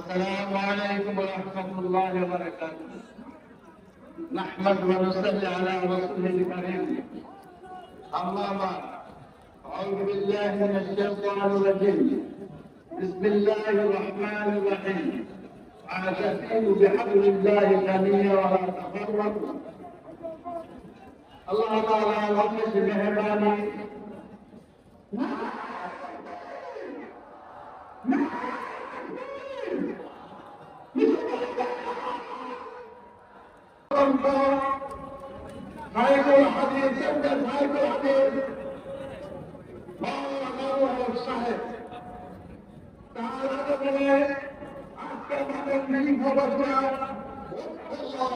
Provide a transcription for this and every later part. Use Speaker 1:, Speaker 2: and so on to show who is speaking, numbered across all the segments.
Speaker 1: السلام عليكم ورحمة الله وبركاته. نحمد ونصلي على رسوله الكريم. أما بعد، أعوذ بالله من الشيطان الرجيم. بسم الله الرحمن الرحيم. واعتصموا بحبل الله جميعا ولا تفرقوا. الله تعالى رحمة مهرباني. صاحب الحديث عند صاحب الحديث مولانا الصاحب تعالى بنا أحكم على النبي فبصنا والله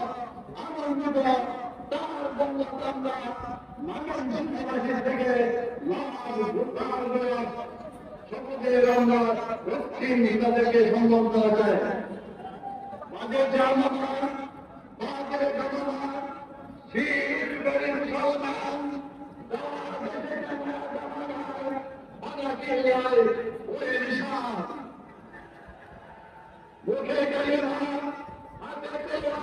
Speaker 1: أمر بنا تعالى بنا تمنا ما يمكن فبصتك لا تعالى شكر الله وكين هذاك সম্ভব করা মাঝে জামানা মাঝে জামানা শীত বেরিয়ে সালমান আনাকে যায় ওই নিশান মুখে গেলে না হাতে গেলে না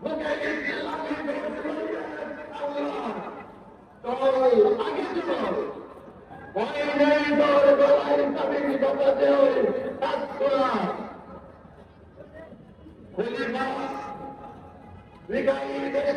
Speaker 1: মুখে গেলে আল্লাহ তো আগে চলো ভয় নেই দৌড় গলায় তবে বাবাতে ওই কাজ করা খলিফা লিগাই দেখে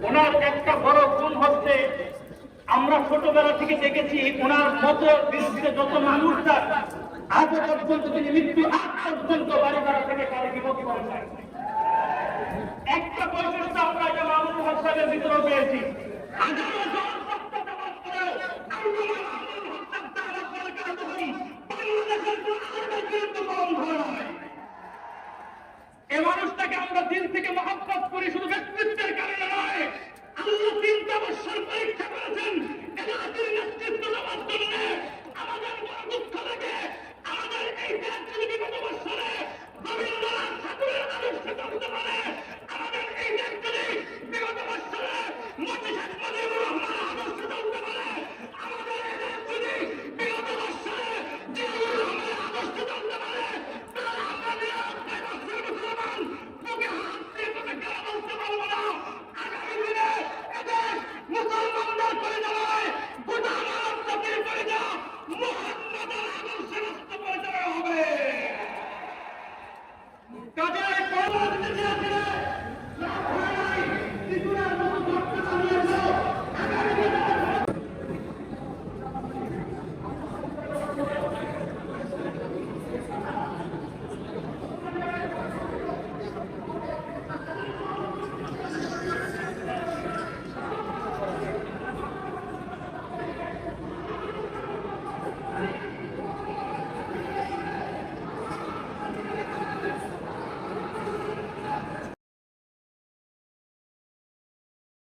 Speaker 1: ওনার একটা বড় গুণ হচ্ছে আমরা ছোটবেলা থেকে দেখেছি ওনার মতো বিরুদ্ধে যত মানুষ তার আজ পর্যন্ত তিনি মৃত্যু আগ পর্যন্ত বাড়ি ভাড়া থেকে কারো বিপদ করেন নাই। একটা বৈশিষ্ট্য আমরা এটা মামুনুল হক সাহেবের ভিতরেও পেয়েছি।